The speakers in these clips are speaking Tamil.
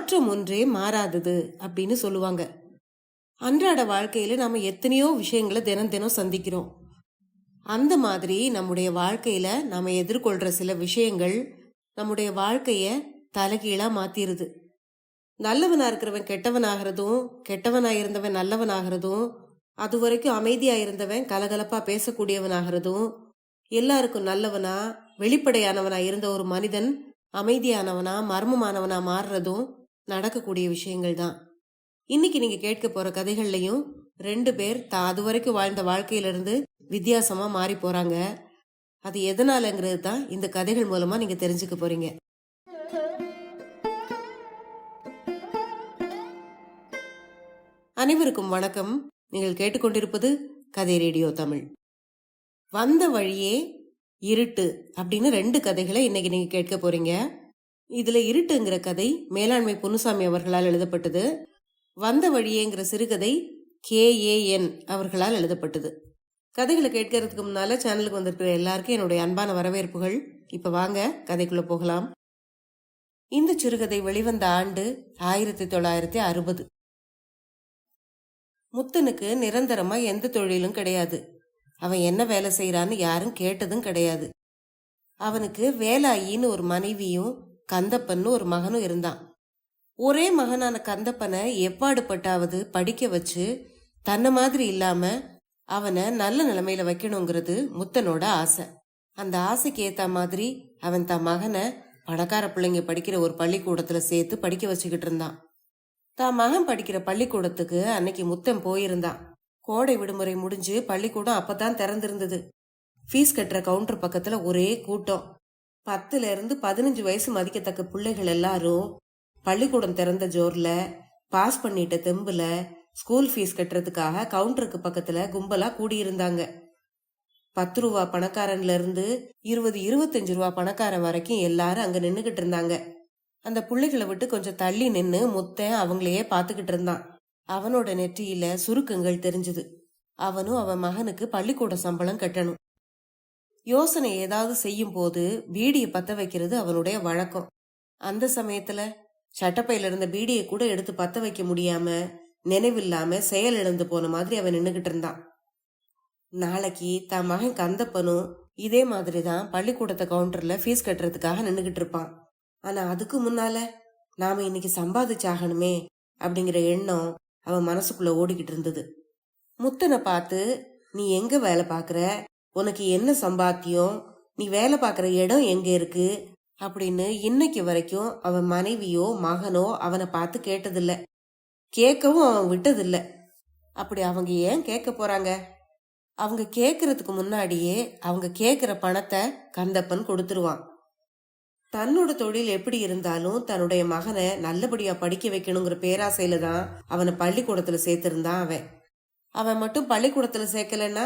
மாற்றம் ஒன்றே மாறாதது அப்படின்னு சொல்லுவாங்க. அன்றாட வாழ்க்கையில நாம எத்தனையோ விஷயங்களை தினம் தினம் சந்திக்கிறோம். அந்த மாதிரி நம்முடைய வாழ்க்கையில நாம எதிர்கொள்ற சில விஷயங்கள் நம்முடைய வாழ்க்கைய தலைகீழா மாத்திருது. நல்லவனா இருக்கிறவன் கெட்டவனாகிறதும், கெட்டவனா இருந்தவன் நல்லவனாகிறதும், அது வரைக்கும் அமைதியா இருந்தவன் கலகலப்பா பேசக்கூடியவனாகிறதும், எல்லாருக்கும் நல்லவனா வெளிப்படையானவனா இருந்த ஒரு மனிதன் அமைதியானவனா மர்மமானவனா மாறுறதும் நடக்கக்கூடிய விஷயங்கள் தான். இன்னைக்கு நீங்க கேட்க போற கதைகள்லையும் 2 பேர் அது வரைக்கும் வாழ்ந்த வாழ்க்கையிலிருந்து வித்தியாசமா மாறி போறாங்க. அது எதனாலங்கிறது தான் இந்த கதைகள் மூலமா நீங்க தெரிஞ்சுக்க போறீங்க. அனைவருக்கும் வணக்கம். நீங்கள் கேட்டுக்கொண்டிருப்பது கதை ரேடியோ தமிழ். வந்த வழியே இருட்டு அப்படின்னு 2 கதைகளை இன்னைக்கு நீங்க கேட்க போறீங்க. இதுல இருட்டுங்கிற கதை மேலாண்மை பொன்னுசாமி அவர்களால் எழுதப்பட்டது. வந்த வழியேங்கிற சிறுகதை KAN அவர்களால் எழுதப்பட்டது. கதைகளை கேட்கறதுக்கு முன்னால சேனலுக்கு வந்திருக்கிற எல்லாருக்கும் என்னுடைய அன்பான வரவேற்புகள். இப்ப வாங்க கதைக்குள்ள போகலாம். இந்த சிறுகதை வெளிவந்த ஆண்டு 1960. முத்தனுக்கு நிரந்தரமா எந்த தொழிலும் கிடையாது. அவன் என்ன வேலை செய்யறான்னு யாரும் கேட்டதும் கிடையாது. அவனுக்கு வேலாயின்னு ஒரு மனைவியும் கந்தப்பன்னு ஒரு மகனும் இருந்தான். ஒரே மகனான கந்தப்பனை எப்பாடுபட்டாவது படிக்க வச்சு தன்னை மாதிரி இல்லாம அவனை நல்ல நிலைமையில வைக்கணுங்கிறது முத்தனோட ஆசை. அந்த ஆசைக்கு ஏத்த மாதிரி அவன் தன் மகனை பணக்கார பிள்ளைங்க படிக்கிற ஒரு பள்ளிக்கூடத்துல சேர்த்து படிக்க வச்சுக்கிட்டு இருந்தான். தான் மகன் படிக்கிற பள்ளிக்கூடத்துக்கு அன்னைக்கு முத்தன் போயிருந்தான். கோடை விடுமுறை முடிஞ்சு பள்ளிக்கூடம் அப்பதான் திறந்திருந்தது. ஃபீஸ் கட்டுற கவுண்டர் பக்கத்துல ஒரே கூட்டம். 10ல இருந்து 15 வயசு மதிக்கத்தக்க பிள்ளைகள் எல்லாரும் பள்ளிக்கூடம் திறந்த ஜோர்ல பாஸ் பண்ணிட்ட தெம்புல ஸ்கூல் ஃபீஸ் கட்டுறதுக்காக கவுண்டருக்கு பக்கத்துல கும்பலா கூடியிருந்தாங்க. 10 ரூபா பணக்காரன்ல இருந்து 20-25 ரூபா பணக்காரன் வரைக்கும் எல்லாரும் அங்க நின்னுகிட்டு இருந்தாங்க. அந்த பிள்ளைகளை விட்டு கொஞ்சம் தள்ளி நின்னு முத்தன் அவங்களையே பாத்துக்கிட்டு இருந்தான். அவனோட நெற்றியில சுருக்கங்கள் தெரிஞ்சது. அவனும் அவன் மகனுக்கு பள்ளிக்கூட சம்பளம் கட்டணும். யோசனை ஏதாவது செய்யும் போது பீடியை பத்த வைக்கிறது அவனுடைய வழக்கம். அந்த சமயத்துல சட்டப்பையில இருந்த பீடியை கூட எடுத்து பத்த வைக்க முடியாம நினைவில்லாம செயல் இழந்து போன மாதிரி அவன் நின்னுகிட்டு இருந்தான். நாளைக்கு தான் மகன் கந்தப்பனும் இதே மாதிரிதான் பள்ளிக்கூடத்தை கவுண்டர்ல ஃபீஸ் கட்டுறதுக்காக நின்னுகிட்டு இருப்பான். ஆனா அதுக்கு முன்னால நாம இன்னைக்கு சம்பாதிச்சாகணுமே அப்படிங்கிற எண்ணம் அவன் மனசுக்குள்ள ஓடிக்கிட்டு இருந்தது. முத்தனை பார்த்து, நீ எங்க வேலை பாக்குற, உனக்கு என்ன சம்பாத்தியம், நீ வேலை பாக்குற இடம் எங்க இருக்கு அப்படின்னு இன்னைக்கு வரைக்கும் அவன் மனைவியோ மகனோ அவனை பார்த்து கேட்டதில்ல. கேட்கவும் அவன் விட்டதில்ல. அப்படி அவங்க ஏன் கேட்க போறாங்க? அவங்க கேட்கறதுக்கு முன்னாடியே அவங்க கேட்கிற பணத்தை கந்தப்பன் கொடுத்துருவான். தன்னோட தொழில் எப்படி இருந்தாலும் தன்னுடைய மகனை நல்லபடியா படிக்க வைக்கணுங்கிற பேராசையில தான் அவனை பள்ளிக்கூடத்துல சேர்த்திருந்தான். அவன் மட்டும் பள்ளிக்கூடத்துல சேர்க்கலன்னா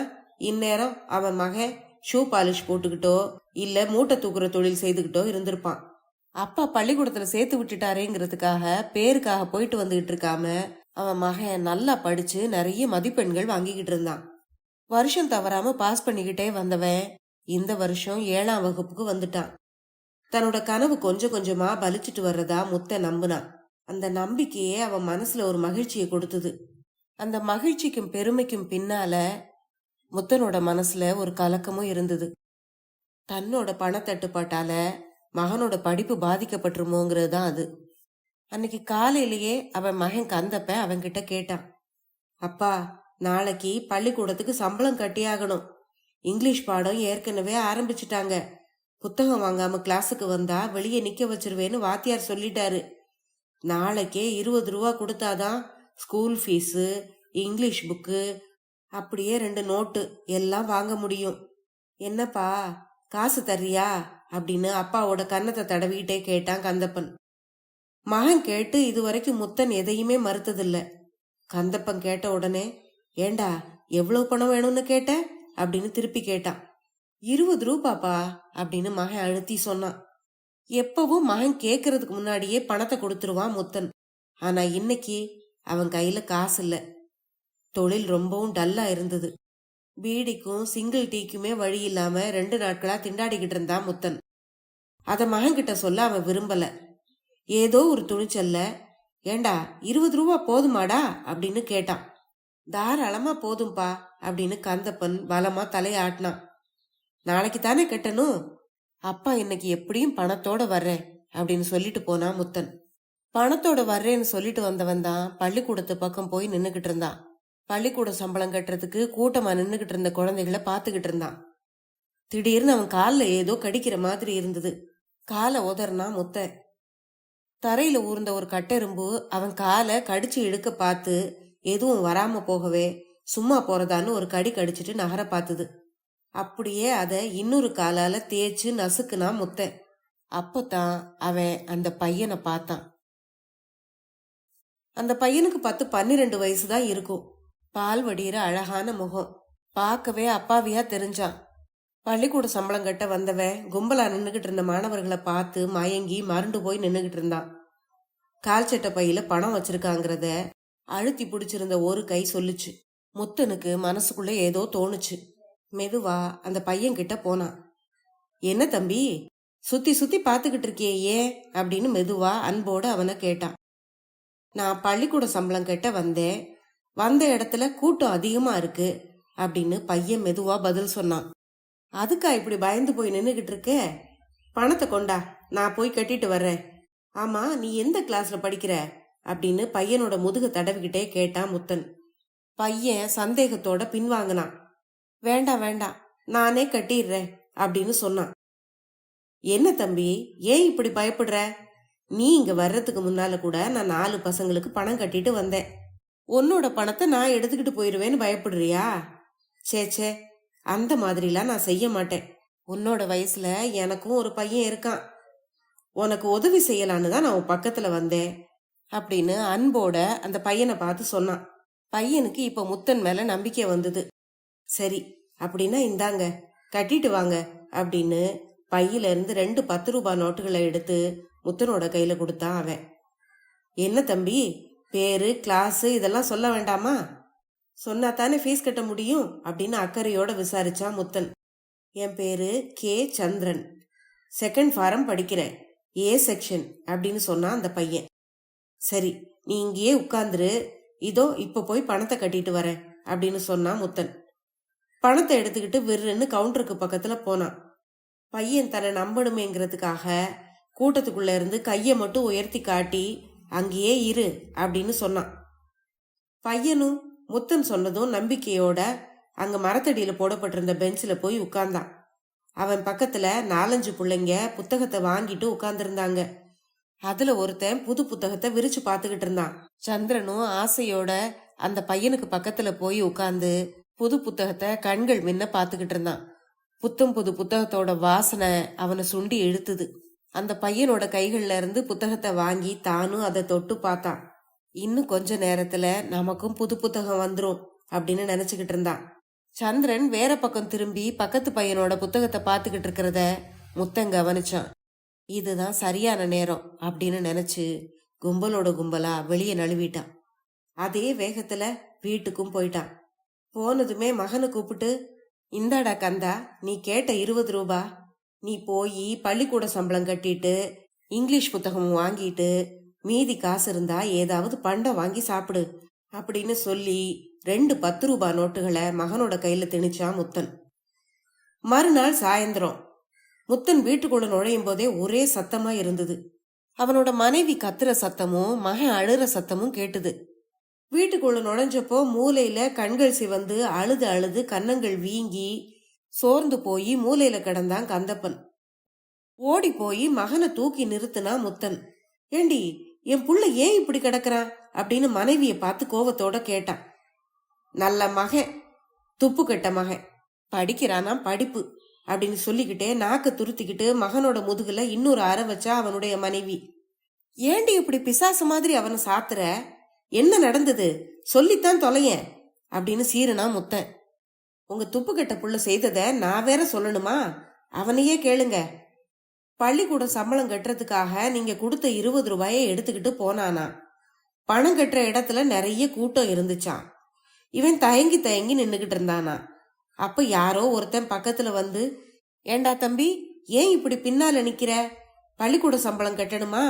இந்நேரம் அவன் மகன் ஷூ பாலிஷ் போட்டுக்கிட்டோ இல்ல மூட்டை தூக்குற தொழில் செய்துகிட்டோ இருந்திருப்பான். அப்பா பள்ளிக்கூடத்துல சேர்த்து விட்டுட்டாரேங்கிறதுக்காக பேருக்காக போயிட்டு வந்துகிட்டு இருக்காம அவன் மகன் நல்லா படிச்சு நிறைய மதிப்பெண்கள் வாங்கிக்கிட்டு இருந்தான். வருஷம் தவறாம பாஸ் பண்ணிக்கிட்டே வந்தவன் இந்த வருஷம் 7ஆம் வகுப்புக்கு வந்துட்டான். தன்னோட கனவு கொஞ்சம் கொஞ்சமா பலிச்சிட்டு வர்றதா முத்த நம்புனான். அந்த நம்பிக்கையே அவன் மனசுல ஒரு மகிழ்ச்சியை கொடுத்தது. அந்த மகிழ்ச்சிக்கும் பெருமைக்கும் பின்னால முத்தனோட மனசுல ஒரு கலக்கமும் இருந்தது. தன்னோட பணத்தட்டுப்பாட்டால மகனோட படிப்பு பாதிக்கப்பட்டுருமோங்கிறது தான் அது. அன்னைக்கு காலையிலேயே அவன் மகன் கந்தப்ப அவன்கிட்ட கேட்டான், அப்பா, நாளைக்கு பள்ளிக்கூடத்துக்கு சம்பளம் கட்டியாகணும். இங்கிலீஷ் பாடம் ஏற்கனவே ஆரம்பிச்சுட்டாங்க. புத்தகம் வாங்காம கிளாஸுக்கு வந்தா வெளியே நிக்க வச்சிருவேன்னு வாத்தியார் சொல்லிட்டாரு. நாளைக்கே 20 ரூபா கொடுத்தாதான் ஸ்கூல் ஃபீஸு, இங்கிலீஷ் புக்கு, அப்படியே 2 நோட்டு எல்லாம் வாங்க முடியும். என்னப்பா, காசு தர்றியா அப்படின்னு அப்பாவோட கன்னத்தை தடவிக்கிட்டே கேட்டான் கந்தப்பன். மகன் கேட்டு இதுவரைக்கும் முத்தன் எதையுமே மறுத்ததில்ல. கந்தப்பன் கேட்ட உடனே, ஏண்டா எவ்வளவு பணம் வேணும்னு கேட்ட அப்படின்னு திருப்பி கேட்டான். 20 ரூபாப்பா அப்படின்னு மகன் அழுத்தி சொன்னான். எப்பவும் மகன் கேட்கறதுக்கு முன்னாடியே பணத்தை கொடுத்துருவான் முத்தன். ஆனா இன்னைக்கு அவன் கையில காசு இல்ல. தொழில் ரொம்பவும் டல்லா இருந்தது. பீடிக்கும் சிங்கிள் டீக்குமே வழி இல்லாம 2 நாட்களா திண்டாடிக்கிட்டு இருந்தான் முத்தன். அத மகன் கிட்ட சொல்ல அவன் விரும்பல. ஏதோ ஒரு துணிச்சல்ல ஏண்டா 20 ரூபா போதுமாடா அப்படின்னு கேட்டான். தாராளமா போதும்பா அப்படின்னு கந்தப்பன் பலமா தலையாட்டினான். நாளைக்கு தானே கட்டணும், அப்பா இன்னைக்கு எப்படியும் பணத்தோட வர்றேன் அப்படின்னு சொல்லிட்டு போனான் முத்தன். பணத்தோட வர்றேன்னு சொல்லிட்டு வந்தவன் தான் பள்ளிக்கூடத்து பக்கம் போய் நின்னுகிட்டு இருந்தான். பள்ளிக்கூட சம்பளம் கட்டுறதுக்கு கூட்டமா நின்னுகிட்டு இருந்த குழந்தைகளை பாத்துக்கிட்டு இருந்தான். திடீர்னு அவன் காலில் ஏதோ கடிக்கிற மாதிரி இருந்தது. காலை உதறினா முத்தன். தரையில ஊர்ந்த ஒரு கட்டெரும்பு அவன் காலை கடிச்சு இழுக்க பார்த்து எதுவும் வராம போகவே சும்மா போறதான்னு ஒரு கடி கடிச்சிட்டு நகர பார்த்துது. அப்படியே அதை இன்னொரு காலால தேய்ச்சு நசுக்குனா முத்தன். அப்பதான் அவன் அந்த பையனை பார்த்தான். அந்த பையனுக்கு 10-12 வயசுதான் இருக்கும். பால் வடிகிற அழகான முகம், பார்க்கவே அப்பாவியா தெரிஞ்சான். பள்ளிக்கூட சம்பளம் கட்ட வந்தவன் கும்பலா நின்னுகிட்டு இருந்த மாணவர்களை பார்த்து மயங்கி மருண்டு போய் நின்னுகிட்டு இருந்தான். கால் சட்டை பையில பணம் வச்சிருக்காங்கிறத அழுத்தி பிடிச்சிருந்த ஒரு கை சொல்லுச்சு. முத்தனுக்கு மனசுக்குள்ள ஏதோ தோணுச்சு. மெதுவா அந்த பையன் கிட்ட போனான். என்ன தம்பி, சுத்தி சுத்தி பாத்துக்கிட்டு இருக்கியே ஏன் அப்படின்னு மெதுவா அன்போட அவனை கேட்டான். நான் பள்ளிக்கூட சம்பளம் கட்ட வந்தேன், வந்த இடத்துல கூட்டம் அதிகமா இருக்கு அப்படின்னு பையன் மெதுவா பதில் சொன்னான். அதுக்கா இப்படி பயந்து போய் நின்னுகிட்டு இருக்க? பணத்தை கொண்டா, நான் போய் கட்டிட்டு வர்றேன். ஆமா, நீ எந்த கிளாஸ்ல படிக்கிற அப்படின்னு பையனோட முதுக தடவிக்கிட்டே கேட்டான் முத்தன். பையன் சந்தேகத்தோட பின்வாங்கினான். வேண்டாம் வேண்டாம், நானே கட்டிடுறேன் அப்படின்னு சொன்னான். என்ன தம்பி, ஏன் இப்படி பயப்படுற? நீ இங்க வர்றதுக்கு முன்னால கூட நான் 4 பசங்களுக்கு பணம் கட்டிட்டு வந்தேன். உன்னோட பணத்தை நான் எடுத்துக்கிட்டு போயிருவேன்னு பயப்படுறியா? சே, அந்த மாதிரிலாம் நான் செய்ய மாட்டேன். உன்னோட வயசுல எனக்கும் ஒரு பையன் இருக்கான், உனக்கு உதவி செய்யலான்னு தான் நான் உன் பக்கத்துல வந்தேன் அப்படின்னு அன்போட அந்த பையனை பார்த்து சொன்னான். பையனுக்கு இப்ப முத்தன் மேல நம்பிக்கை வந்தது. சரி அப்படின்னா இந்தாங்க, கட்டிட்டு வாங்க அப்படின்னு பையில இருந்து 2 10 ரூபா நோட்டுகளை எடுத்து முத்தனோட கையில கொடுத்தான் அவன். என்ன தம்பி, பேரு கிளாஸ் இதெல்லாம் சொல்ல வேண்டாமா? சொன்னா தானே ஃபீஸ் கட்ட முடியும் அப்படின்னு அக்கறையோட விசாரிச்சான் முத்தன். என் பேரு கே சந்திரன், 2nd ஃபாரம் படிக்கிறேன், ஏ செக்ஷன் அப்படின்னு சொன்னான் அந்த பையன். சரி, நீ இங்கேயே உட்கார்ந்துரு, இதோ இப்ப போய் பணத்தை கட்டிட்டு வரேன் அப்படின்னு சொன்னான் முத்தன். பணத்தை எடுத்துக்கிட்டு விருன்னு கவுண்டருக்கு பக்கத்துல போனான். பையன் தன்னை நம்பணுமேங்கிறதுக்காக கூட்டத்துக்குள்ள இருந்து கையை மட்டும் உயர்த்தி காட்டி அங்கேயே இரு அப்படின்னு சொன்னான். பையனும் முத்தன் சொன்னதும் நம்பிக்கையோட அங்க மரத்தடியில போடப்பட்டிருந்த பெஞ்சில் போய் உட்கார்ந்தான். அவன் பக்கத்துல 4-5 பிள்ளைங்க புத்தகத்தை வாங்கிட்டு உட்கார்ந்துருந்தாங்க. அதுல ஒருத்தன் புது புத்தகத்தை விரிச்சு பாத்துக்கிட்டு இருந்தான். சந்திரனும் ஆசையோட அந்த பையனுக்கு பக்கத்துல போய் உட்கார்ந்து புது புத்தகத்தை கண்கள் மின்ன பாத்துக்கிட்டு இருந்தான். புத்தம் புது புத்தகத்தோட வாசனை அவனை சுண்டி இழுத்துது. அந்த பையனோட கைகள்ல இருந்து புத்தகத்தை வாங்கி தானும் அதை தொட்டு பார்த்தான். இன்னும் கொஞ்ச நேரத்துல நமக்கும் புது புத்தகம் வந்துரும் அப்படின்னு நினைச்சுக்கிட்டு இருந்தான். சந்திரன் வேற பக்கம் திரும்பி பக்கத்து பையனோட புத்தகத்தை பார்த்துக்கிட்டு இருக்கிறத முத்தன் கவனிச்சான். இதுதான் சரியான நேரம் அப்படின்னு நினைச்சு கும்பலோட கும்பலா வெளியே நழுவிட்டான். அதே வேகத்துல வீட்டுக்கும் போயிட்டான். போனதுமே மகனை கூப்பிட்டு, இந்தாடா கந்தா, நீ கேட்ட 20 ரூபா, நீ போய் பள்ளிக்கூட சம்பளம் கட்டிட்டு இங்கிலீஷ் புத்தகம் வாங்கிட்டு மீதி காசு இருந்தா ஏதாவது பண்டம் வாங்கி சாப்பிடு அப்படின்னு சொல்லி 2 10 ரூபா நோட்டுகளை மகனோட கையில திணிச்சான் முத்தன். மறுநாள் சாயந்தரம் முத்தன் வீட்டுக்குள்ள நுழையும் போதே ஒரே சத்தமா இருந்தது. அவனோட மனைவி கத்துற சத்தமும் மகன் அழுற சத்தமும் கேட்டுது. வீட்டுக்குள்ள நுழைஞ்சப்போ மூலையில கண்கள் சிவந்து அழுது அழுது கன்னங்கள் வீங்கி சோர்ந்து போய் மூலையில கிடந்தான் கந்தப்பன். ஓடி போய் மகனை தூக்கி நிறுத்தினா முத்தன். ஏண்டி, என் புள்ள ஏன் இப்படி கிடக்குறான் அப்படின்னு மனைவிய பார்த்து கோவத்தோட கேட்டான். நல்ல மகன், துப்பு கெட்ட மகன், படிக்கிறானா படிப்பு அப்படின்னு சொல்லிக்கிட்டே நாக்க துருத்திக்கிட்டு மகனோட முதுகுல இன்னொரு அறை வச்சா அவனுடைய மனைவி. ஏண்டி இப்படி பிசாசு மாதிரி அவனை சாத்துற? என்ன நடந்தது சொல்லித்தான் தொலையேன் அப்படின்னு சீரனா முத்தன். உங்க துப்பு கெட்ட புள்ள செய்தத நான் வேற சொல்லணுமா? அவனையே கேளுங்க. பள்ளிக்கூடம் சம்பளம் கட்டுறதுக்காக நீங்க கொடுத்த 20 ரூபாயை எடுத்துக்கிட்டு போனானா. பணம் கட்டுற இடத்துல நிறைய கூட்டம் இருந்துச்சான். இவன் தயங்கி தயங்கி நின்னுகிட்டு இருந்தானா. அப்ப யாரோ ஒருத்தன் பக்கத்துல வந்து, ஏண்டா தம்பி, ஏன் இப்படி பின்னால நிக்கிற? பள்ளிக்கூட சம்பளம் கட்டணுமா?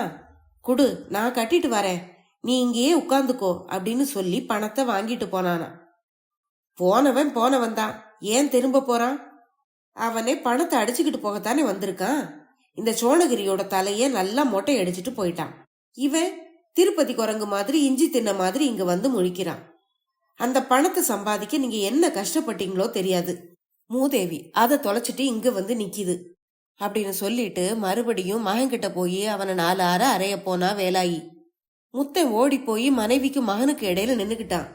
குடு, நான் கட்டிட்டு வரேன் நீ இங்கேயே உட்கார்ந்துக்கோ அப்படின்னு சொல்லி பணத்தை வாங்கிட்டு போனானா. போனவன் போனவன் தான், ஏன் திரும்ப போறான்? அவனே பணத்தை அடிச்சுக்கிட்டு போகத்தானே வந்திருக்கான். இந்த சோழகிரியோட தலைய நல்லா மொட்டை அடிச்சுட்டு போயிட்டான். இவன் திருப்பதி குரங்கு மாதிரி இஞ்சி தின்ன மாதிரி இங்க வந்து முழிக்கிறான். அந்த பணத்தை சம்பாதிக்க நீங்க என்ன கஷ்டப்பட்டீங்களோ தெரியாது. மூதேவி அதை தொலைச்சிட்டு இங்க வந்து நிக்கிது அப்படின்னு சொல்லிட்டு மறுபடியும் மகன்கிட்ட போய் அவனை 4 அற அறைய போனா வேலாயி. முத்தன் ஓடி போய் மனைவிக்கும் மகனுக்கு இடையில நின்னுக்கிட்டான்.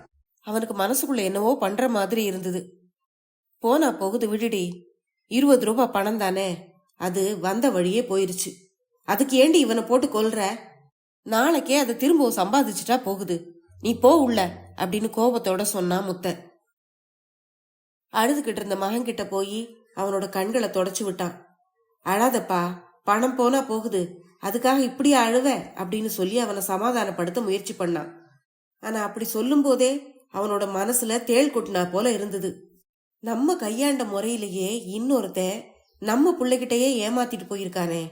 அவனுக்கு மனசுக்குள்ள என்னவோ பண்ற மாதிரி இருந்தது. போனா போகுது விடுடி, 20 ரூபாய் பணம் தானே, அது வந்த வழியே போயிருச்சு. அதுக்கு ஏண்டி இவனை போட்டு கொல்ற? நாளைக்கே அதை திரும்பவும் சம்பாதிச்சுட்டா போகுது, நீ போ உள்ள அப்படின்னு கோபத்தோட சொன்னான் முத்தன். அழுதுகிட்டு இருந்த மகன்கிட்ட போய் அவனோட கண்களை தொடச்சு விட்டான். அழாதப்பா, பணம் போனா போகுது, அதுக்காக இப்படியா அழுவ அப்படின்னு சொல்லி அவனை சமாதானப்படுத்த முயற்சி பண்ணான். ஆனா அப்படி சொல்லும் போதே அவனோட மனசுல தேள் கொட்டினா போல இருந்தது. நம்ம கையாண்ட முறையிலேயே இன்னொருத்தன் நம்ம பிள்ளைகிட்டயே ஏமாத்திட்டு போயிருக்கானே.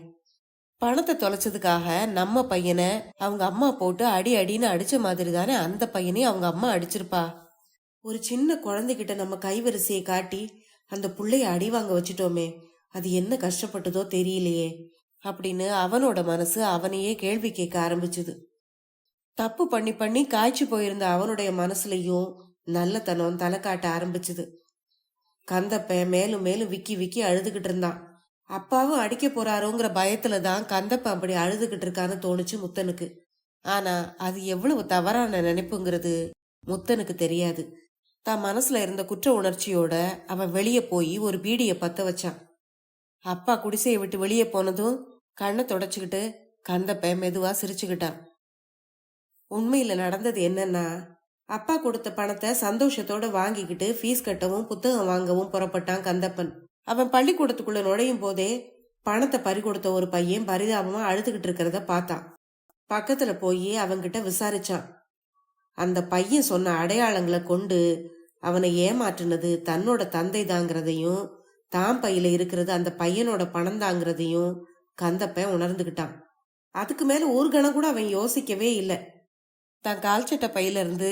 பணத்தை தொலைச்சதுக்காக நம்ம பையனை அவங்க அம்மா போட்டு அடி அடின்னு அடிச்ச மாதிரி தானே அந்த பையனையும் அவங்க அம்மா அடிச்சிருப்பா. ஒரு சின்ன குழந்தைகிட்ட நம்ம கைவரிசையை காட்டி அந்த புள்ளைய அடி வாங்க வச்சுட்டோமே, அது என்ன கஷ்டப்பட்டதோ தெரியலையே அப்படின்னு அவனோட மனசு அவனையே கேள்வி கேட்க ஆரம்பிச்சுது. தப்பு பண்ணி பண்ணி காய்ச்சி போயிருந்த அவனுடைய மனசுலயும் நல்லத்தனம் தலை காட்ட ஆரம்பிச்சுது. கந்தப்பன் மேலும் மேலும் விக்கி விக்கி அழுதுகிட்டு இருந்தான். அப்பாவும் அடிக்க போறாரோங்கிற பயத்துலதான் கந்தப்பன் அப்படி அழுதுகிட்டு இருக்கான்னு தோணுச்சு முத்தனுக்கு. ஆனா அது எவ்வளவு தவறான நினைப்புங்கிறது முத்தனுக்கு தெரியாது. தான் மனசுல இருந்த குற்ற உணர்ச்சியோட அவன் வெளியே போய் ஒரு பீடிய பத்த வச்சான். அப்பா குடிசையை விட்டு வெளியே போனதும் கண்ணை தொடச்சுக்கிட்டு கந்தப்பன் மெதுவா சிரிச்சுக்கிட்டான். உண்மையில நடந்தது என்னன்னா, அப்பா கொடுத்த பணத்தை சந்தோஷத்தோட வாங்கிக்கிட்டு ஃபீஸ் கட்டவும் புத்தகம் வாங்கவும் புறப்பட்டான் கந்தப்பன். அவன் பள்ளிக்கூடத்துக்குள்ள நுழையும் போதே பணத்தை பறி கொடுத்த ஒரு பையன் பரிதாபமா அழுதுகிட்டு இருக்கிறத பார்த்தான். பக்கத்துல போய் அவன்கிட்ட விசாரிச்சான். அந்த பையன் சொன்ன அடையாளங்களை கொண்டு அவனை ஏமாற்றினது தன்னோட தந்தை தாங்கிறதையும் தான் பையில இருக்கிறது அந்த பையனோட பணம் தாங்கிறதையும் கந்தப்பன் உணர்ந்துகிட்டான். அதுக்கு மேல ஒரு கணம் கூட அவன் யோசிக்கவே இல்லை. தான் கால்சட்டை பையில இருந்து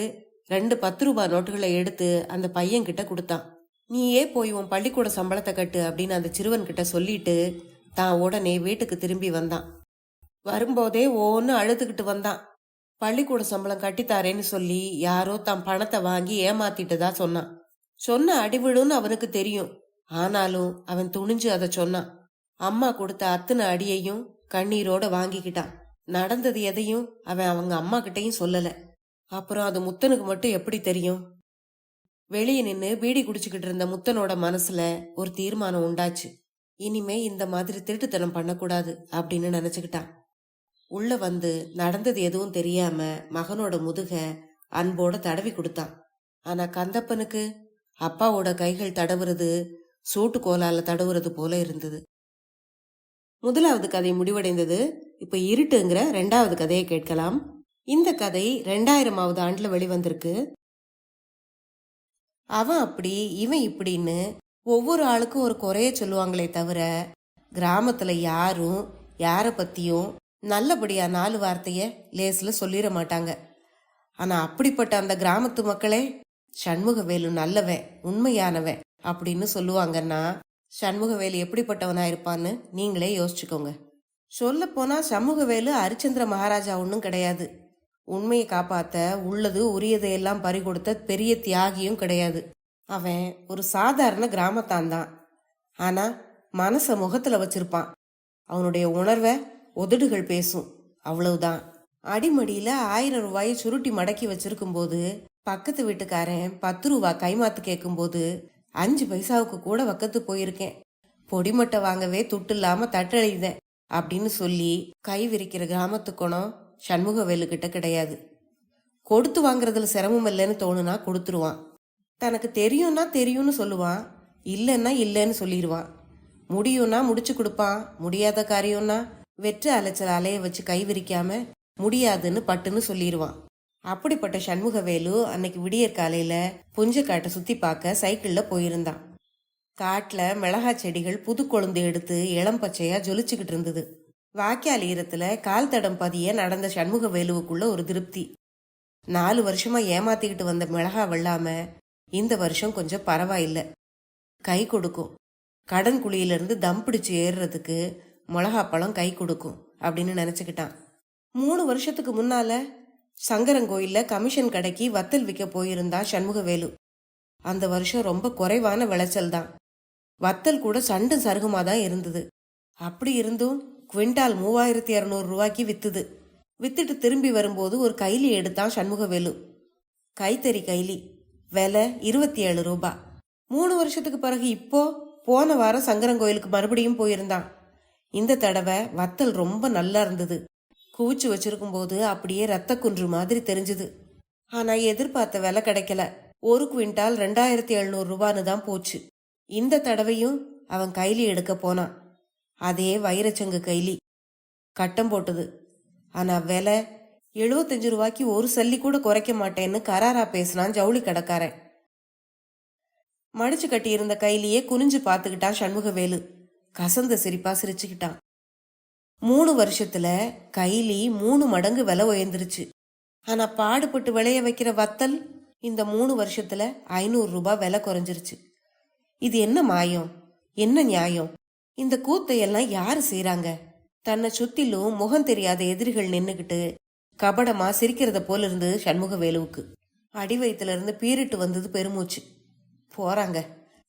2 10 ரூபாய் நோட்டுகளை எடுத்து அந்த பையன் கிட்ட கொடுத்தான். நீயே போய் உன் பள்ளிக்கூட சம்பளத்தை கட்டு அப்படின்னு அந்த சிறுவன் கிட்ட சொல்லிட்டு தான் உடனே வீட்டுக்கு திரும்பி வந்தான். வரும்போதே ஒன்னு அழுதுகிட்டு வந்தான். பள்ளிக்கூட சம்பளம் கட்டித்தாரேன்னு சொல்லி யாரோ தான் பணத்தை வாங்கி ஏமாத்திட்டதா சொன்னான். சொன்ன அடிவிழுன்னு அவனுக்கு தெரியும். ஆனாலும் அவன் துணிஞ்சு அதை சொன்னான். அம்மா கொடுத்த அத்தனை அடியையும் கண்ணீரோட வாங்கிக்கிட்டான். நடந்தது எதையும் அவன் அவங்க அம்மா கிட்டையும் சொல்லல. அப்புறம் அது முத்தனுக்கு மட்டும் எப்படி தெரியும்? வெளியே நின்னு பீடி குடிச்சுக்கிட்டு இருந்த முத்தனோட மனசுல ஒரு தீர்மானம் உண்டாச்சு. இனிமே இந்த மாதிரி திருட்டுத்தனம் பண்ணக்கூடாது அப்படின்னு நினைச்சுக்கிட்டான். உள்ள வந்து நடந்தது எதுவும் தெரியாம மகனோட முதுக அன்போட தடவி கொடுத்தான். ஆனா கந்தப்பனுக்கு அப்பாவோட கைகள் தடவுறது சூட்டு கோலால தடவுறது போல இருந்தது. முதலாவது கதை முடிவடைந்தது. இப்ப இருட்டுங்கிற 2வது கதையை கேட்கலாம். இந்த கதை 2000வது ஆண்டுல வெளிவந்திருக்கு. அவன் அப்படி இவன் இப்படின்னு ஒவ்வொரு ஆளுக்கும் ஒரு குறைய சொல்லுவாங்களே தவிர கிராமத்துல யாரும் யார பத்தியும் நல்லபடியா 4 வார்த்தைய லேசுல சொல்லிட மாட்டாங்க. ஆனா அப்படிப்பட்ட அந்த கிராமத்து மக்களே சண்முகவேலு நல்லவன், உண்மையானவன் அப்படின்னு சொல்லுவாங்கன்னா சண்முகவேலு எப்படிப்பட்டவனா இருப்பான்னு நீங்களே யோசிச்சுக்கோங்க. சொல்ல போனா சண்முகவேலு ஹரிச்சந்திர மகாராஜா ஒன்னும் கிடையாது. உண்மையை காப்பாத்த உள்ளது உரியதையெல்லாம் பறி கொடுத்த பெரிய தியாகியும் கிடையாது. அவன் ஒரு சாதாரண கிராமத்தான் தான். ஆனா மனச முகத்துல வச்சிருப்பான். அவனுடைய உணர்வை உதடுகள் பேசும், அவ்வளவுதான். அடிமடியில 1000 ரூபாயை சுருட்டி மடக்கி வச்சிருக்கும் போது பக்கத்து வீட்டுக்காரன் 10 ரூபாய் கைமாத்து கேட்கும் போது 5 பைசாவுக்கு கூட வக்கத்து போயிருக்கேன். பொடிமட்டை வாங்கவே துட்டு இல்லாம தட்டழிதேன் அப்படின்னு சொல்லி கை விரிக்கிற கிராமத்து குணம் சண்முகவேலு கிட்ட கிடையாது. கொடுத்து வாங்குறதுல சிரமம் இல்லைன்னு தோணுனா கொடுத்துருவான். தனக்கு தெரியும்னா தெரியும்னு சொல்லுவான், இல்லைன்னா இல்லைன்னு சொல்லிடுவான். முடியும்னா முடிச்சு கொடுப்பான், முடியாத காரியம்னா வெற்று அலைச்சல் அலைய வச்சு கை விரிக்காம முடியாதுன்னு பட்டுன்னு சொல்லிடுவான். அப்படிப்பட்ட சண்முகவேலு அன்னைக்கு விடியற் காலையில புஞ்ச காட்டை சுத்தி பார்க்க சைக்கிள்ல போயிருந்தான். காட்டுல மிளகா செடிகள் புது கொழுந்து எடுத்து இளம் பச்சையா ஜொலிச்சுக்கிட்டு இருந்தது. வாய்க்கால் ஈரத்துல கால் தடம் பதிய நடந்த சண்முக வேலுவுக்குள்ள ஒரு திருப்தி. 4 வருஷமா ஏமாத்திக்கிட்டு வந்த மிளகா வெள்ளாம இந்த வருஷம் கொஞ்சம் பரவாயில்ல, கை கொடுக்கும். கடன் குழியிலிருந்து தம் பிடிச்சு ஏறுறதுக்கு மிளகாப்பழம் கை கொடுக்கும் அப்படின்னு நினைச்சுக்கிட்டான். 3 வருஷத்துக்கு முன்னால சங்கரங்கோயில்ல கமிஷன் கடைக்கு வத்தல் விற்க போயிருந்தா சண்முகவேலு. அந்த வருஷம் ரொம்ப குறைவான விளைச்சல் தான். வத்தல் கூட சண்டு சருகுமா தான் இருந்தது. அப்படி இருந்தும் குவிண்டால் 3200 ரூபாய்க்கு வித்துது. வித்துட்டு திரும்பி வரும்போது ஒரு கைலி எடுத்தான் சண்முகவேலு. கைத்தறி கைலி, விலை 27 ரூபாய். 3 வருஷத்துக்கு பிறகு இப்போ போன வாரம் சங்கரங்கோயிலுக்கு மறுபடியும் போயிருந்தான். இந்த தடவை வத்தல் ரொம்ப நல்லா இருந்தது. குவிச்சு வச்சிருக்கும் போது அப்படியே ரத்த குன்று மாதிரி தெரிஞ்சுது. ஆனா எதிர்பார்த்த விலை கிடைக்கல. ஒரு குவிண்டால் 2700 ரூபான்னு தான் போச்சு. இந்த தடவையும் அவன் கைலி எடுக்க போனான். அதே வைரச்சங்கு கைலி, கட்டம் போட்டது. ஆனா விலை 75 ரூபாய்க்கு ஒரு சல்லி கூட குறைக்க மாட்டேன்னு கராரா பேசினான் ஜவுளி கடைக்காரன். மடிச்சு கட்டி இருந்த கைலியே குனிஞ்சு பார்த்துக்கிட்டான் சண்முகவேலு. கசந்த சிரிப்பா சிரிச்சுக்கிட்டான். 3 வருஷத்துல கைலி 3 மடங்கு விலை உயர்ந்துருச்சு. ஆனா பாடுபட்டு விளைய வைக்கிற வத்தல் இந்த 3 வருஷத்துல 500 ரூபாய் விலை குறைஞ்சிருச்சு. இது என்ன மாயம், என்ன நியாயம்? இந்த கூத்தையெல்லாம் யாரு செய்யறாங்க? தன்னை சுத்திலும் முகம் தெரியாத எதிரிகள் நின்னுகிட்டு கபடமா சிரிக்கிறத போல இருந்து சண்முகவேலுவுக்கு. அடி வயிற்றுல இருந்து பீரிட்டு வந்தது பெருமூச்சு. போறாங்க,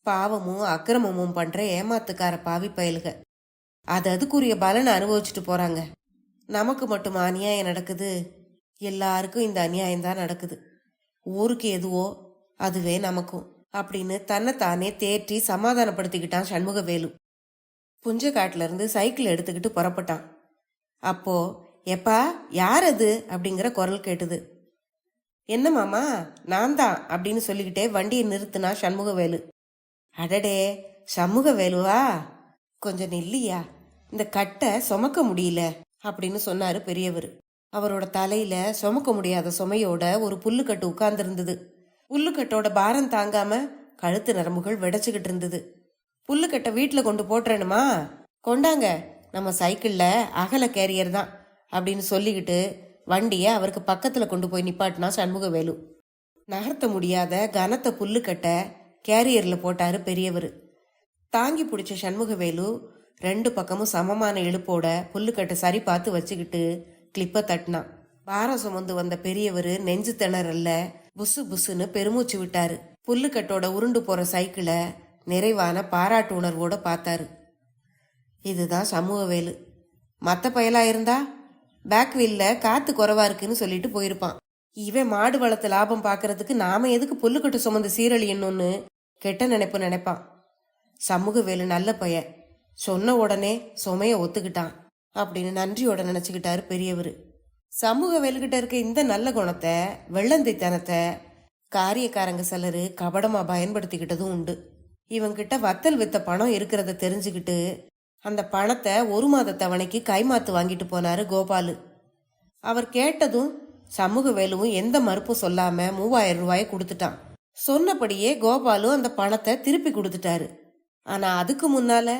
பாவமும் அக்கிரமமும் பண்ற ஏமாத்துக்கார பாவி பயலுக. அதுக்குரிய பலனை அனுபவிச்சுட்டு போறாங்க. நமக்கு மட்டும் அநியாயம் நடக்குது? எல்லாருக்கும் இந்த அநியாயம் தான் நடக்குது. ஊருக்கு எதுவோ அதுவே நமக்கும் அப்படின்னு தன்னைத்தானே தேற்றி சமாதானப்படுத்திக்கிட்டான் சண்முகவேலு. புஞ்சக்காட்டுல இருந்து சைக்கிள் எடுத்துக்கிட்டு புறப்பட்டான். அப்போ எப்பா யார் அது அப்படிங்கிற குரல் கேட்டுது. என்ன மாமா, நான் தான் அப்படின்னு சொல்லிக்கிட்டே வண்டியை நிறுத்தினா சண்முகவேலு. அடடே, சண்முகவேலுவா, கொஞ்சம் நில்லியா, இந்த கட்டை சுமக்க முடியல அப்படின்னு சொன்னாரு பெரியவர். அவரோட தலையில சுமக்க முடியாத சுமையோட ஒரு புல்லுக்கட்டு உட்கார்ந்து இருந்தது. புல்லுக்கட்டோட பாரம் தாங்காம கழுத்து நரம்புகள் வெடைச்சுக்கிட்டு இருந்தது. புல்லுக்கட்டை வீட்டுல கொண்டு போட்டுறணுமா? கொண்டாங்க, நம்ம சைக்கிள்ல அகல கேரியர் தான் அப்படின்னு சொல்லிக்கிட்டு வண்டிய அவருக்கு பக்கத்துல கொண்டு போய் நிப்பாட்டினா சண்முகவேலு. நகர்த்த முடியாத கனத்த புல்லுக்கட்டை கேரியர்ல போட்டாரு பெரியவர். தாங்கி பிடிச்ச சண்முகவேலு 2 பக்கமும் சமமான இழுப்போட புல்லுக்கட்டை சரி பார்த்து வச்சுக்கிட்டு கிளிப்ப தட்டினான். பாரம் சுமந்து வந்த பெரியவர் நெஞ்சு திணறல்ல புசு புசுன்னு பெருமூச்சு விட்டாரு. புல்லுக்கட்டோட உருண்டு போற சைக்கிளை நிறைவான பாராட்டு உணர்வோட பார்த்தாரு. இதுதான் சமூகவேலு. மத்த பயலா இருந்தா பேக் வீல்ல காத்து குறைவா இருக்குன்னு சொல்லிட்டு போயிருப்பான். இவன் மாடு வளர்த்து லாபம் பாக்குறதுக்கு நாம எதுக்கு புல்லுக்கட்டு சுமந்து சீரழியணும்னு கெட்ட நினைப்பு நினைப்பான். சமூகவேலு நல்ல பையன், சொன்ன உடனே சுமைய ஒத்துக்கிட்டான் அப்படின்னு நன்றியோட நினைச்சுக்கிட்டாரு பெரியவர். சமூகவேலுகிட்ட இருக்க இந்த நல்ல குணத்தை, வெள்ளந்தித்தனத்தை காரியக்காரங்க சிலரு கபடமா பயன்படுத்திக்கிட்டதும் உண்டு. இவங்கிட்ட வத்தல் வித்த பணம் இருக்கிறத தெரிஞ்சுக்கிட்டு அந்த பணத்தை 1 மாத தவணைக்கு கைமாத்து வாங்கிட்டு போனாரு கோபாலு. அவர் கேட்டதும் சமூகவேலுவும் எந்த மறுப்பும் சொல்லாம 3000 ரூபாயை கொடுத்துட்டான். சொன்னபடியே கோபாலு அந்த பணத்தை திருப்பி கொடுத்துட்டாரு. ஆனா அதுக்கு முன்னால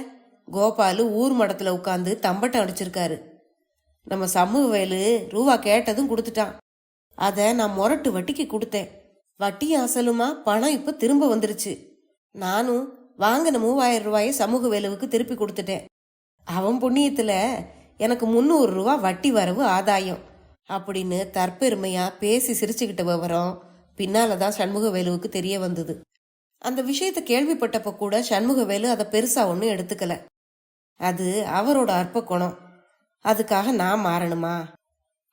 கோபாலு ஊர் மடத்துல உட்கார்ந்து தம்பட்டம் அடிச்சிருக்காரு. நம்ம சமூகவேலு ரூபா கேட்டதும் கொடுத்துட்டான். அத நான் முரட்டு வட்டிக்கு கொடுத்தேன். வட்டி அசலுமா பணம் இப்ப திரும்ப வந்துருச்சு. நானும் வாங்கின 3000 ரூபாயை சமூகவேலுவுக்கு திருப்பி கொடுத்துட்டேன். அவன் புண்ணியத்துல எனக்கு 300 ரூபா வட்டி வரவு ஆதாயம் அப்படின்னு தற்பெருமையா பேசி சிரிச்சுக்கிட்ட விவரம் பின்னாலதான் சண்முகவேலுவுக்கு தெரிய வந்தது. அந்த விஷயத்த கேள்விப்பட்டப்ப கூட சண்முகவேலு அதை பெருசா ஒன்னும் எடுத்துக்கல. அது அவரோட அற்ப குணம். அதுக்காக நான் மாறணுமா?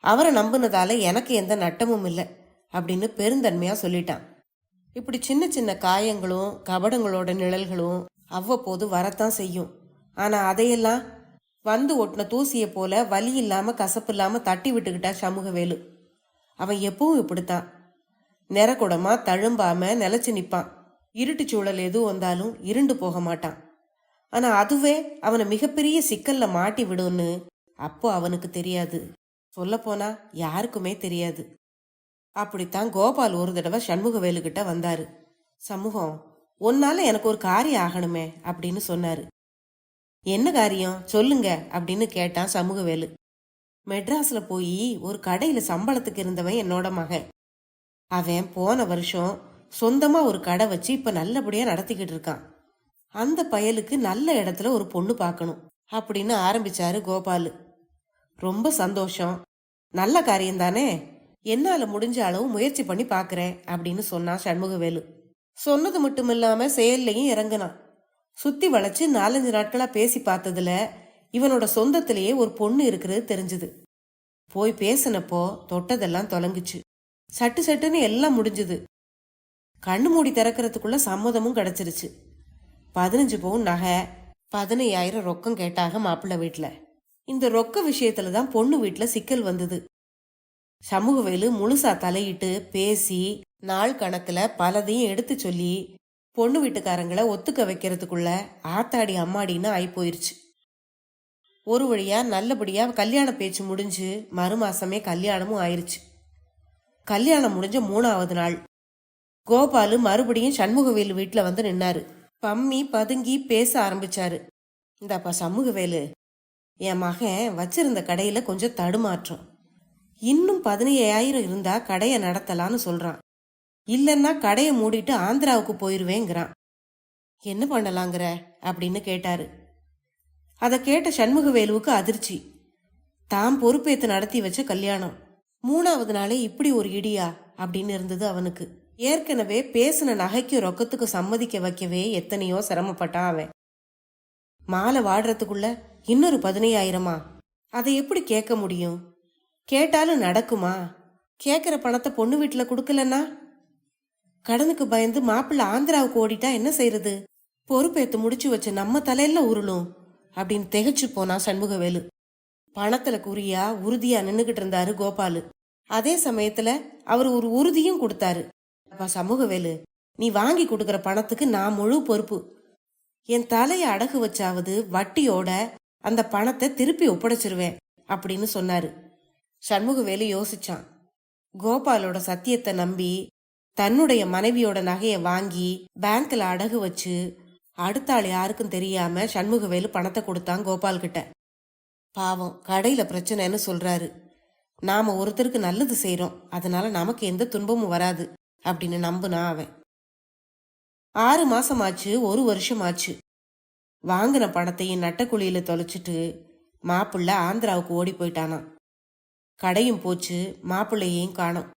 அவரை நம்பினதால எனக்கு எந்த நட்டமும் இல்லை அப்படின்னு பெருந்தன்மையா சொல்லிட்டான். இப்படி சின்ன சின்ன காயங்களும் கபடங்களோட நிழல்களும் அவ்வப்போது வரத்தான் செய்யும். ஆனா அதையெல்லாம் வந்து ஒட்டின தூசியை போல வலி இல்லாம கசப்பு இல்லாம தட்டி விட்டுக்கிட்டா சமூகவேலு. அவன் எப்பவும் இப்படித்தான், நிறகுடமா தழும்பாம நிலைச்சு நிப்பான். இருட்டு சூழல் எதுவும் வந்தாலும் இருண்டு போக மாட்டான். ஆனா அதுவே அவனை மிகப்பெரிய சிக்கல்ல மாட்டி விடும்னு அப்போ அவனுக்கு தெரியாது. சொல்ல போனா யாருக்குமே தெரியாது. அப்படித்தான் கோபால் ஒரு தடவை சண்முகவேலு கிட்ட வந்தாரு. சமூகம், உன்னால எனக்கு ஒரு காரியம் ஆகணுமே அப்படின்னு சொன்னாரு. என்ன காரியம் சொல்லுங்க அப்படின்னு கேட்டான் சமூகவேலு. மெட்ராஸ்ல போய் ஒரு கடையில சம்பளத்துக்கு இருந்தவன் என்னோட மகன். அவன் போன வருஷம் சொந்தமா ஒரு கடை வச்சு இப்ப நல்லபடியா நடத்திக்கிட்டு இருக்கான். அந்த பயலுக்கு நல்ல இடத்துல ஒரு பொண்ணு பார்க்கணும் அப்படின்னு ஆரம்பிச்சாரு கோபாலு. ரொம்ப சந்தோஷம், நல்ல காரியம் தானே, என்னால முடிஞ்ச அளவு முயற்சி பண்ணி பாக்குறேன் அப்படின்னு சொன்னான் சண்முகவேலு. சொன்னது மட்டும் இல்லாம செயல்லையும் இறங்கினான். சுத்தி வளைச்சு 4-5 நாட்களா பேசி பார்த்ததுல இவனோட சொந்தத்திலேயே ஒரு பொண்ணு இருக்கிறது தெரிஞ்சது. போய் பேசினப்போ தொட்டதெல்லாம் தொலைங்குச்சு. சட்டு சட்டுன்னு எல்லாம் முடிஞ்சது. கண்ணு மூடி திறக்கிறதுக்குள்ள சம்மதமும் கிடைச்சிருச்சு. 15 பவுன் நகை, 15,000 ரொக்கம் கேட்டாக மாப்பிள்ளை வீட்டுல. இந்த ரொக்க விஷயத்துலதான் பொண்ணு வீட்டுல சிக்கல் வந்தது. சமூகவேலு முழுசா தலையிட்டு பேசி நாள் கணக்குல பலதையும் எடுத்து சொல்லி பொண்ணு வீட்டுக்காரங்களை ஒத்துக்க வைக்கிறதுக்குள்ள ஆத்தாடி அம்மாடின்னு ஆயி போயிருச்சு. ஒரு வழியா நல்லபடியா கல்யாண பேச்சு முடிஞ்சு மறுமாசமே கல்யாணமும் ஆயிருச்சு. கல்யாணம் முடிஞ்ச 3வது நாள் கோபாலு மறுபடியும் சண்முகவேலு வீட்டுல வந்து நின்னாரு. பம்மி பதுங்கி பேச ஆரம்பிச்சாரு. இந்தாப்பா சண்முகவேலு, என் மகன் வச்சிருந்த கடையில கொஞ்சம் தடுமாற்றம். இன்னும் 15,000 இருந்தா கடையை நடத்தலான்னு சொல்றான். இல்லன்னா கடையை மூடிட்டு ஆந்திராவுக்கு போயிருவேங்கிறான். என்ன பண்ணலாங்கிற அப்படின்னு கேட்டாரு. அதை கேட்ட சண்முகவேலுவுக்கு அதிர்ச்சி. தாம் பொறுப்பேத்து நடத்தி வச்ச கல்யாணம் 3வது நாளே இப்படி ஒரு இடியா அப்படின்னு இருந்தது அவனுக்கு. ஏற்கனவே பேசின நகைக்கு ரொக்கத்துக்கு சம்மதிக்க வைக்கவே எத்தனையோ சிரமப்பட்டான் அவன். மாலை வாடுறதுக்குள்ள இன்னொரு 15,000மா? அதை எப்படி கேட்க முடியும்? கேட்டாலும் நடக்குமா? கேட்கிற பணத்தை பொண்ணு வீட்டுல கொடுக்கலன்னா? கடனுக்கு பயந்து மாப்பிள்ள ஆந்திராவுக்கு ஓடிட்டா என்ன செய்யறது? பொறுப்பேத்து முடிச்சு வச்சு நம்ம தலையில உருளும் அப்படின்னு திகைச்சு போனா சண்முகவேலு. பணத்துல குறியா உறுதியா நின்னுகிட்டு இருந்தாரு கோபாலு. அதே சமயத்துல அவர் ஒரு உறுதியும் கொடுத்தாரு. அப்பா சமூகவேலு, நீ வாங்கி கொடுக்கற பணத்துக்கு நான் முழு பொறுப்பு. என் தலைய அடகு வச்சாவது வட்டியோட அந்த பணத்தை திருப்பி ஒப்படைச்சிருவேன் அப்படின்னு சொன்னாரு. சண்முகவேலு யோசிச்சான். கோபாலோட சத்தியத்தை நம்பி தன்னுடைய மனைவியோட நகையை வாங்கி பேங்க்ல அடகு வச்சு அடுத்த ஆள் யாருக்கும் தெரியாம சண்முகவேலு பணத்தை கொடுத்தான் கோபால் கிட்ட. பாவம், கடையில பிரச்சனைன்னு சொல்றாரு. நாம ஒருத்தருக்கு நல்லது செய்யறோம், அதனால நமக்கு எந்த துன்பமும் வராது அப்படின்னு நம்புனா அவன். 6 மாசம் ஆச்சு, 1 வருஷம் ஆச்சு. வாங்கின பணத்தையும் நட்டக்குழியில தொலைச்சிட்டு மாப்பிள்ள ஆந்திராவுக்கு ஓடி போயிட்டானா. கடையும் போச்சு, மாப்பிள்ளையையும் காணோம்.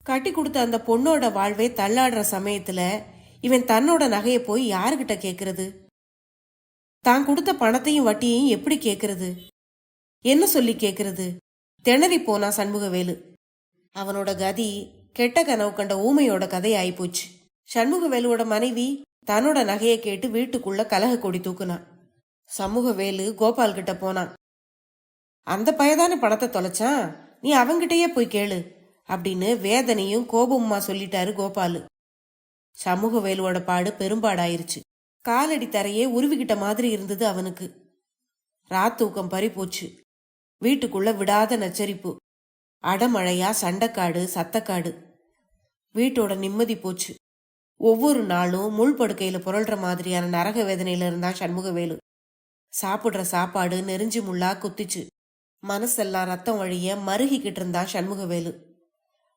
கட்டி கொடுத்த அந்த பொண்ணோட வாழ்வே தள்ளாடுற சமயத்துல இவன் தன்னோட நகையை போய் யாருகிட்ட கேக்குறது? தான் கொடுத்த பணத்தையும் வட்டியையும் எப்படி கேக்குறது? என்ன சொல்லி கேக்குறது? திணறி போனா சண்முகவேலு. அவனோட கதி கெட்ட கனவு கண்ட ஊமையோட கதை ஆயிப்போச்சு. சண்முகவேலுவோட மனைவி தன்னோட நகையை கேட்டு வீட்டுக்குள்ள கலக கொடி தூக்குனான். சண்முகவேலு கோபால் கிட்ட போனான். அந்த பயதான பணத்தை தொலைச்சான், நீ அவங்கிட்டயே போய் கேளு அப்படின்னு வேதனையும் கோபமுமா சொல்லிட்டாரு கோபாலு. சமூகவேலுவோட பாடு பெரும்பாடாயிருச்சு. காலடி தரையே உருவிக்கிட்ட மாதிரி இருந்தது அவனுக்கு. ராத்தூக்கம் பறி போச்சு. வீட்டுக்குள்ள விடாத நச்சரிப்பு, அடமழையா சண்டைக்காடு சத்தக்காடு. வீட்டோட நிம்மதி போச்சு. ஒவ்வொரு நாளும் முள்படுக்கையில புரள்ற மாதிரியான நரக வேதனையில இருந்தான் சண்முகவேலு. சாப்பிடுற சாப்பாடு நெறிஞ்சு முள்ளா குத்திச்சு. மனசெல்லாம் ரத்தம் வழிய மருகிக்கிட்டு இருந்தான் சண்முகவேலு.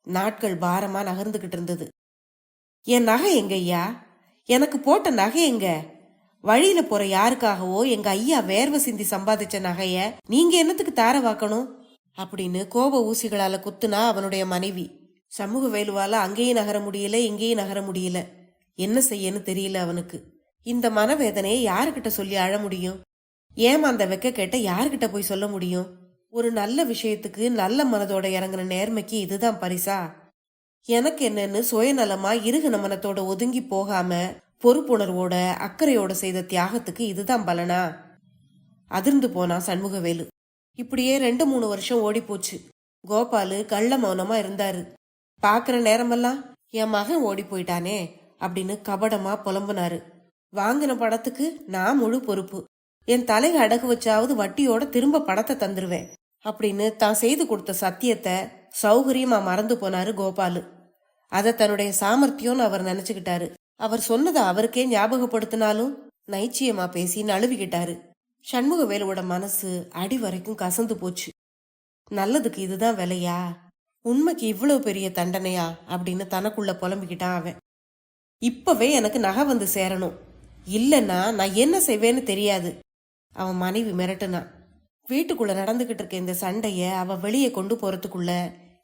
நாட்கள் பாரமா நகர்ந்துகிட்டு இருந்தது. என் நகை எங்க ஐயா? எனக்கு போட்ட நகை எங்க? வழியில போற யாருக்காகவோ எங்க ஐயா வேர்வை சிந்தி சம்பாதிச்ச நகைய நீங்க என்னத்துக்கு தாரவாக்கணும் அப்படின்னு கோப ஊசிகளால குத்துனா அவனுடைய மனைவி. சமூகவேலுவால அங்கேயும் நகர முடியல, இங்கேயும் நகர முடியல. என்ன செய்யன்னு தெரியல அவனுக்கு. இந்த மனவேதனையை யாருக்கிட்ட சொல்லி அழ முடியும்? ஏமாந்த வெக்க கேட்ட யாருக்கிட்ட போய் சொல்ல முடியும்? ஒரு நல்ல விஷயத்துக்கு நல்ல மனதோட இறங்குன நேர்மைக்கு இதுதான் பரிசா? எனக்கு என்னன்னு சுயநலமா இருகுன மனத்தோட ஒதுங்கி போகாம பொறுப்புணர்வோட அக்கறையோட செய்த தியாகத்துக்கு இதுதான் பலனா? அதிர்ந்து போனா சண்முகவேலு. இப்படியே 2-3 வருஷம் ஓடி போச்சு. கோபாலு கள்ள மௌனமா இருந்தாரு. பாக்குற நேரமெல்லாம் என் மகன் ஓடி போயிட்டானே அப்படின்னு கபடமா புலம்புனாரு. வாங்கின பணத்துக்கு நான் முழு பொறுப்பு. என் தலையை அடகு வச்சாவது வட்டியோட திரும்ப பணத்தை தந்துருவேன் அப்படின்னு தான் செய்து கொடுத்த சத்தியத்தை சௌகரியமா மறந்து போனாரு கோபாலு. அத தன்னுடைய சாமர்த்தியம்னு அவர் நினைச்சுக்கிட்டாரு. அவர் சொன்னதை அவருக்கே ஞாபகப்படுத்தினாலும் நைச்சியமா பேசி நழுவிக்கிட்டாரு. சண்முகவேலுவோட மனசு அடி வரைக்கும் கசந்து போச்சு. நல்லதுக்கு இதுதான் விலையா, உண்மைக்கு இவ்வளவு பெரிய தண்டனையா அப்படின்னு தனக்குள்ள புலம்பிக்கிட்டான் அவன். இப்பவே எனக்கு நகை வந்து சேரணும், இல்லைன்னா நான் என்ன செய்வேன்னு தெரியாது, அவன் மனைவி மிரட்டுனான். வீட்டுக்குள்ள நடந்துகிட்டு இருக்க இந்த சண்டைய அவ வெளியே கொண்டு போறதுக்குள்ள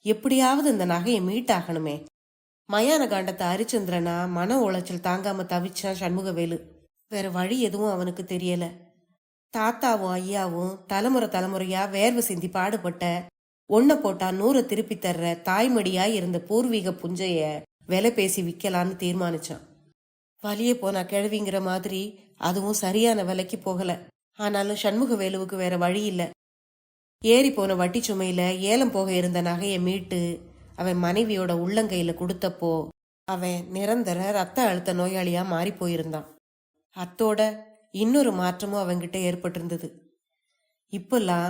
எப்படியாவது இந்த நகையை மீட்டாகணுமே. மயான காண்டத்தை ஹரிச்சந்திரனா மன உளைச்சல் தாங்காம தவிச்சான் சண்முகவேலு. வேற வழி எதுவும் அவனுக்கு தெரியல. தாத்தாவும் ஐயாவும் தலைமுறை தலைமுறையா வேர்வை சிந்தி பாடுபட்ட, ஒன்ன போட்டா 100 திருப்பி தர்ற தாய்மடியா இருந்த பூர்வீக புஞ்சைய விலை பேசி விற்கலான்னு தீர்மானிச்சான். வலியே போனா கிழவிங்கிற மாதிரி அதுவும் சரியான விலைக்கு போகல. ஆனாலும் சண்முகவேலுவுக்கு வேற வழி இல்ல. ஏறி போன வட்டி சுமையில ஏலம் போக இருந்த நகையை மீட்டு அவன் மனைவியோட உள்ளங்கையில கொடுத்தப்போ அவன் நிரந்தர ரத்த அழுத்த நோயாளியா மாறி போயிருந்தான். அத்தோட இன்னொரு மாற்றமும் அவன்கிட்ட ஏற்பட்டிருந்தது. இப்பெல்லாம்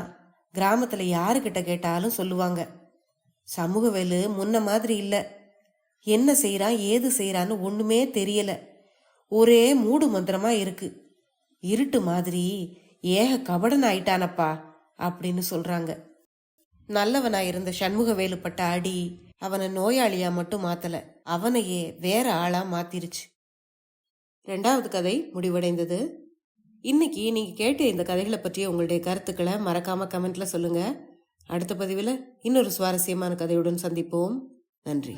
கிராமத்துல யாருக்கிட்ட கேட்டாலும் சொல்லுவாங்க, சமூகவேலு முன்ன மாதிரி இல்ல, என்ன செய்யறான் ஏது செய்யறான்னு ஒண்ணுமே தெரியல, ஒரே மூடு மந்திரமா இருக்கு, இருட்டு மாதிரி ஏக கபடன் ஆயிட்டானப்பா அப்படின்னு சொல்றாங்க. நல்லவனா இருந்த சண்முகவேலு பட்ட அடி அவனை நோயாளியா மட்டும் மாத்தல, அவனையே வேற ஆளா மாத்திருச்சு. 2வது கதை முடிவடைந்தது. இன்னைக்கு நீங்க கேட்ட இந்த கதைகளை பற்றிய உங்களுடைய கருத்துக்களை மறக்காம கமெண்ட்ல சொல்லுங்க. அடுத்த பதிவில் இன்னொரு சுவாரஸ்யமான கதையுடன் சந்திப்போம். நன்றி.